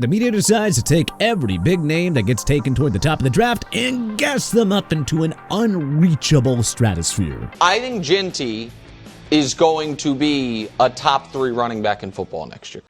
The media decides to take every big name that gets taken toward the top of the draft and gas them up into an unreachable stratosphere. I think Ginty is going to be a top 3 running back in football next year.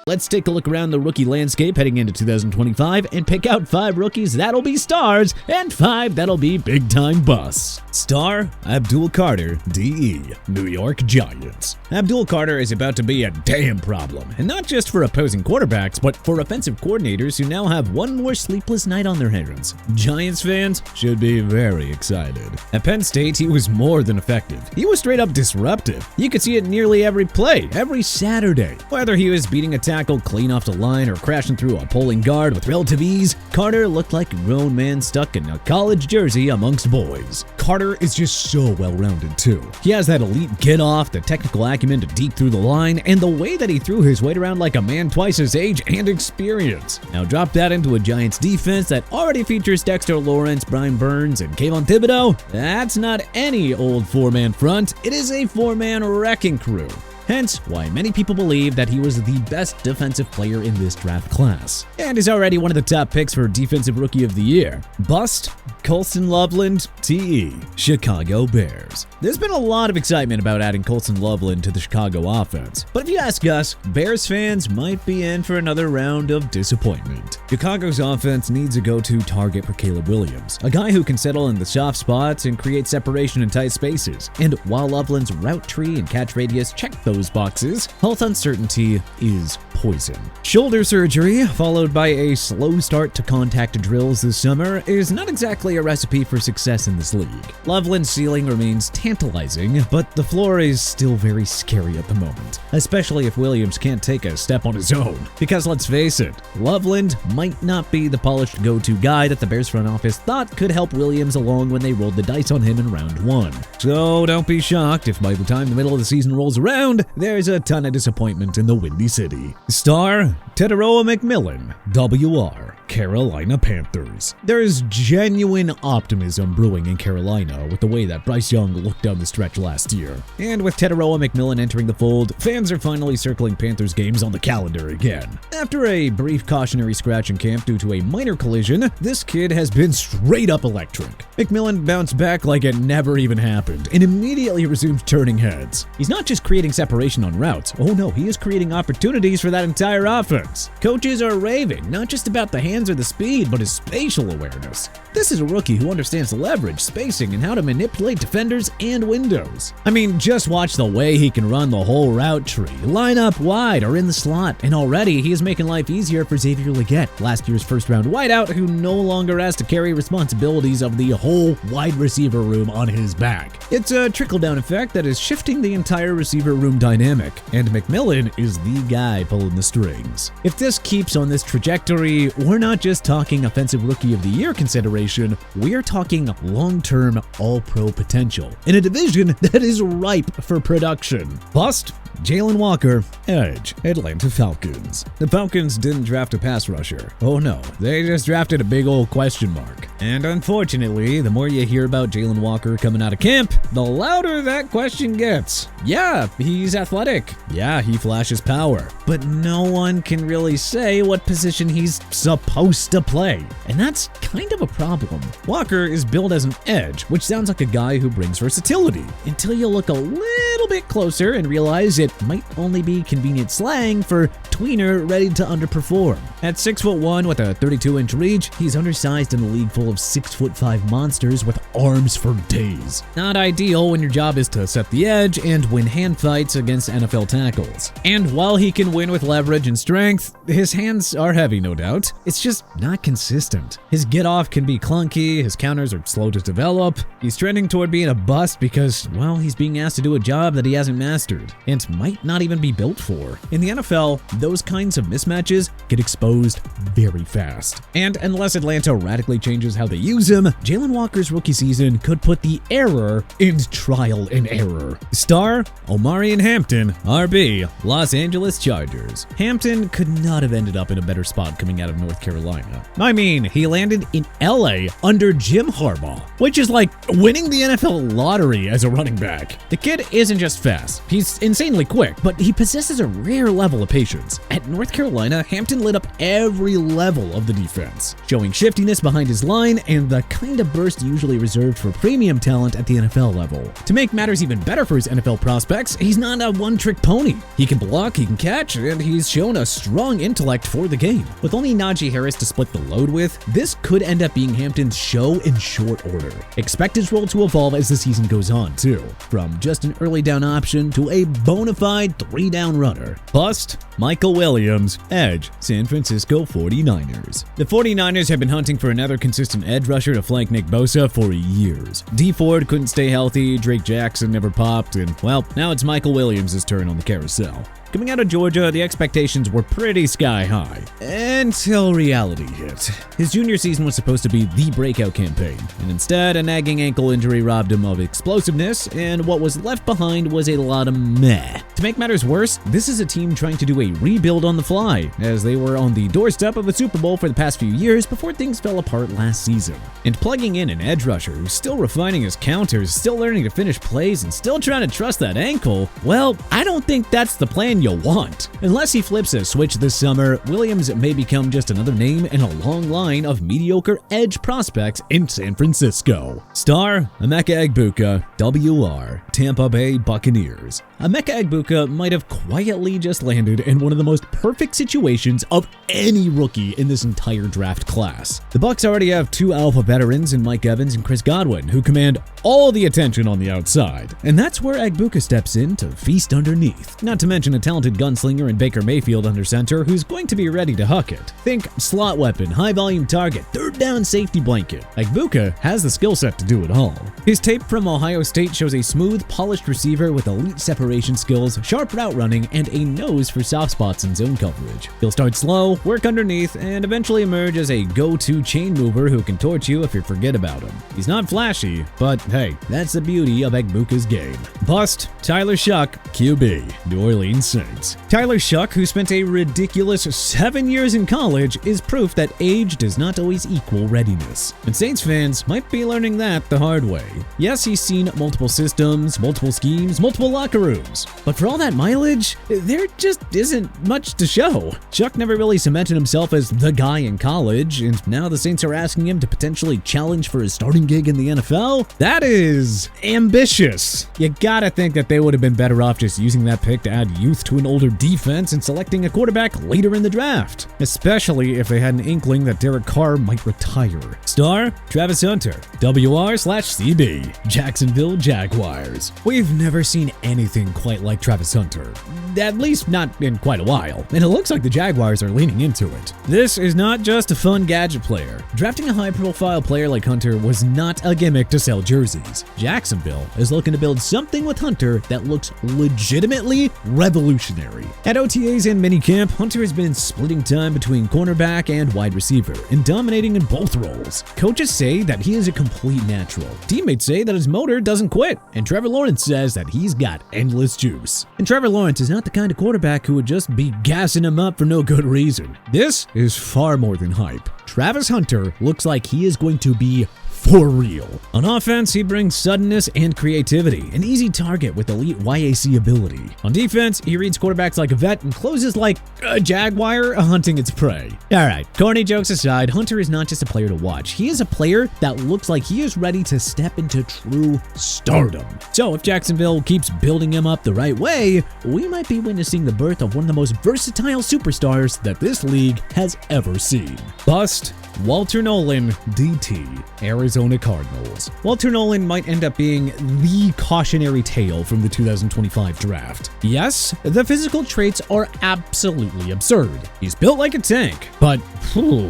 Let's take a look around the rookie landscape heading into 2025 and pick out 5 rookies that'll be stars and 5 that'll be big-time busts. Star, Abdul Carter, DE, New York Giants. Abdul Carter is about to be a damn problem, and not just for opposing quarterbacks, but for offensive coordinators who now have one more sleepless night on their hands. Giants fans should be very excited. At Penn State, he was more than effective. He was straight up disruptive. You could see it nearly every play, every Saturday. Whether he was beating a tackle clean off the line or crashing through a pulling guard with relative ease, Carter looked like a grown man stuck in a college jersey amongst boys. Carter is just so well-rounded too. He has that elite get-off, the technical acumen to deke through the line, and the way that he threw his weight around like a man twice his age and experience. Now drop that into a Giants defense that already features Dexter Lawrence, Brian Burns, and Kayvon Thibodeau. That's not any old 4-man front, it is a 4-man wrecking crew. Hence why many people believe that he was the best defensive player in this draft class, and is already one of the top picks for Defensive Rookie of the Year. Bust, Colston Loveland, TE, Chicago Bears. There's been a lot of excitement about adding Colston Loveland to the Chicago offense, but if you ask us, Bears fans might be in for another round of disappointment. Chicago's offense needs a go-to target for Caleb Williams, a guy who can settle in the soft spots and create separation in tight spaces. And while Loveland's route tree and catch radius check those boxes, health uncertainty is poison. Shoulder surgery, followed by a slow start to contact drills this summer, is not exactly a recipe for success in this league. Loveland's ceiling remains tantalizing, but the floor is still very scary at the moment, especially if Williams can't take a step on his own. Because let's face it, Loveland might not be the polished go-to guy that the Bears front office thought could help Williams along when they rolled the dice on him in round 1. So don't be shocked if by the time the middle of the season rolls around, there's a ton of disappointment in the Windy City. Star, Tedoa McMillan, WR, Carolina Panthers. There is genuine optimism brewing in Carolina with the way that Bryce Young looked down the stretch last year. And with Tedoa McMillan entering the fold, fans are finally circling Panthers games on the calendar again. After a brief cautionary scratch in camp due to a minor collision, this kid has been straight up electric. McMillan bounced back like it never even happened and immediately resumed turning heads. He's not just creating separation on routes, oh no, he is creating opportunities for that entire offense. Coaches are raving, not just about the hands or the speed, but his spatial awareness. This is a rookie who understands leverage, spacing, and how to manipulate defenders and windows. I mean, just watch the way he can run the whole route tree, line up wide or in the slot, and already he is making life easier for Xavier Legette, last year's first-round wideout who no longer has to carry responsibilities of the whole wide receiver room on his back. It's a trickle-down effect that is shifting the entire receiver room dynamic, and McMillan is the guy pulling the strings. If this keeps on this trajectory, we're not just talking Offensive Rookie of the Year consideration, we're talking long-term All-Pro potential in a division that is ripe for production. Bust, Jaylen Walker, Edge, Atlanta Falcons. The Falcons didn't draft a pass rusher. Oh no, they just drafted a big old question mark. And unfortunately, the more you hear about Jaylen Walker coming out of camp, the louder that question gets. Yeah, he's athletic. Yeah, he flashes power. But no one can really say what position he's supposed to play. And that's kind of a problem. Walker is billed as an edge, which sounds like a guy who brings versatility, until you look a little bit closer and realize it might only be convenient slang for tweener ready to underperform. At 6'1" with a 32-inch reach, he's undersized in a league full of 6'5" monsters with arms for days. Not ideal when your job is to set the edge and win hand fights against NFL tackles. And while he can win with leverage and strength, his hands are heavy, no doubt. It's just not consistent. His get-off can be clunky, his counters are slow to develop, he's trending toward being a bust because, well, he's being asked to do a job that he hasn't mastered. And might not even be built for. In the NFL, those kinds of mismatches get exposed very fast. And unless Atlanta radically changes how they use him, Jaylen Walker's rookie season could put the error in trial and error. Star, Omari and Hampton, RB, Los Angeles Chargers. Hampton could not have ended up in a better spot coming out of North Carolina. I mean, he landed in LA under Jim Harbaugh, which is like winning the NFL lottery as a running back. The kid isn't just fast, he's insanely quick, but he possesses a rare level of patience. At North Carolina, Hampton lit up every level of the defense, showing shiftiness behind his line and the kind of burst usually reserved for premium talent at the NFL level. To make matters even better for his NFL prospects, he's not a one-trick pony. He can block, he can catch, and he's shown a strong intellect for the game. With only Najee Harris to split the load with, this could end up being Hampton's show in short order. Expect his role to evolve as the season goes on, too, from just an early down option to a bona fide 3-down runner. Bust, Michael Williams, edge, San Francisco 49ers. The 49ers have been hunting for another consistent edge rusher to flank Nick Bosa for years. D Ford couldn't stay healthy, Drake Jackson never popped, and well, now it's Michael Williams' turn on the carousel. Coming out of Georgia, the expectations were pretty sky high, until reality hit. His junior season was supposed to be the breakout campaign, and instead a nagging ankle injury robbed him of explosiveness, and what was left behind was a lot of meh. To make matters worse, this is a team trying to do a rebuild on the fly, as they were on the doorstep of a Super Bowl for the past few years before things fell apart last season. And plugging in an edge rusher who's still refining his counters, still learning to finish plays, and still trying to trust that ankle, well, I don't think that's the plan you'll want. Unless he flips a switch this summer, Williams may become just another name in a long line of mediocre edge prospects in San Francisco. Star, Emeka Egbuka, WR, Tampa Bay Buccaneers. Emeka Egbuka might have quietly just landed in one of the most perfect situations of any rookie in this entire draft class. The Bucs already have 2 alpha veterans in Mike Evans and Chris Godwin, who command all the attention on the outside. And that's where Egbuka steps in to feast underneath. Not to mention a talented gunslinger in Baker Mayfield under center who's going to be ready to huck it. Think slot weapon, high volume target, third down safety blanket. Egbuka has the skill set to do it all. His tape from Ohio State shows a smooth, polished receiver with elite separation skills, sharp route running, and a nose for soft spots and zone coverage. He'll start slow, work underneath, and eventually emerge as a go-to chain mover who can torch you if you forget about him. He's not flashy, but hey, that's the beauty of Egbuka's game. Bust, Tyler Shuck, QB, New Orleans Saints. Tyler Shuck, who spent a ridiculous 7 years in college, is proof that age does not always equal readiness. And Saints fans might be learning that the hard way. Yes, he's seen multiple systems, multiple schemes, multiple locker rooms, but for all that mileage, there just isn't much to show. Shuck never really cemented himself as the guy in college, and now the Saints are asking him to potentially challenge for his starting gig in the NFL? That is ambitious. You gotta think that they would have been better off just using that pick to add youth to an older defense and selecting a quarterback later in the draft, especially if they had an inkling that Derek Carr might retire. Star, Travis Hunter, WR/CB, Jacksonville Jaguars. We've never seen anything quite like Travis Hunter, at least not in quite a while, and it looks like the Jaguars are leaning into it. This is not just a fun gadget player. Drafting a high-profile player like Hunter was not a gimmick to sell jerseys. Jacksonville is looking to build something with Hunter that looks legitimately revolutionary. At OTAs and minicamp, Hunter has been splitting time between cornerback and wide receiver and dominating in both roles. Coaches say that he is a complete natural. Teammates say that his motor doesn't quit, and Trevor Lawrence says that he's got endless juice. And Trevor Lawrence is not the kind of quarterback who would just be gassing him up for no good reason. This is far more than hype. Travis Hunter looks like he is going to be for real. On offense, he brings suddenness and creativity, an easy target with elite YAC ability. On defense, he reads quarterbacks like a vet and closes like a jaguar hunting its prey. Alright, corny jokes aside, Hunter is not just a player to watch. He is a player that looks like he is ready to step into true stardom. So if Jacksonville keeps building him up the right way, we might be witnessing the birth of one of the most versatile superstars that this league has ever seen. Bust, Walter Nolan, DT, Arizona. Arizona Cardinals. Walter Nolan might end up being the cautionary tale from the 2025 draft. Yes, the physical traits are absolutely absurd. He's built like a tank, but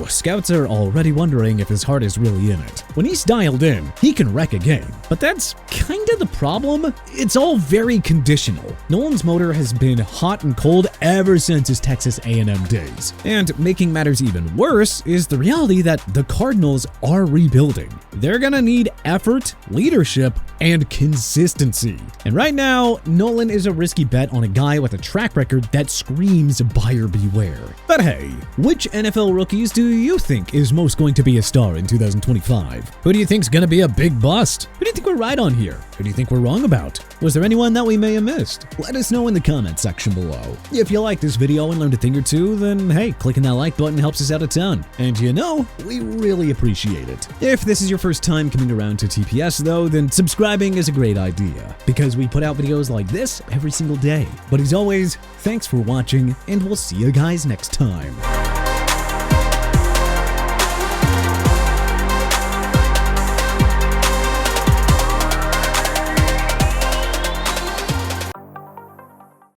scouts are already wondering if his heart is really in it. When he's dialed in, he can wreck a game. But that's kinda the problem. It's all very conditional. Nolan's motor has been hot and cold ever since his Texas A&M days. And making matters even worse is the reality that the Cardinals are rebuilding. They're gonna need effort, leadership, and consistency. And right now, Nolan is a risky bet on a guy with a track record that screams buyer beware. But hey, which NFL rookies do you think is most going to be a star in 2025? Who do you think's gonna be a big bust? Who do you think we're right on here? Who do you think we're wrong about? Was there anyone that we may have missed? Let us know in the comment section below. If you liked this video and learned a thing or two, then hey, clicking that like button helps us out a ton. And you know, we really appreciate it. If this is your first time coming around to TPS though, then subscribing is a great idea, because we put out videos like this every single day. But as always, thanks for watching, and we'll see you guys next time.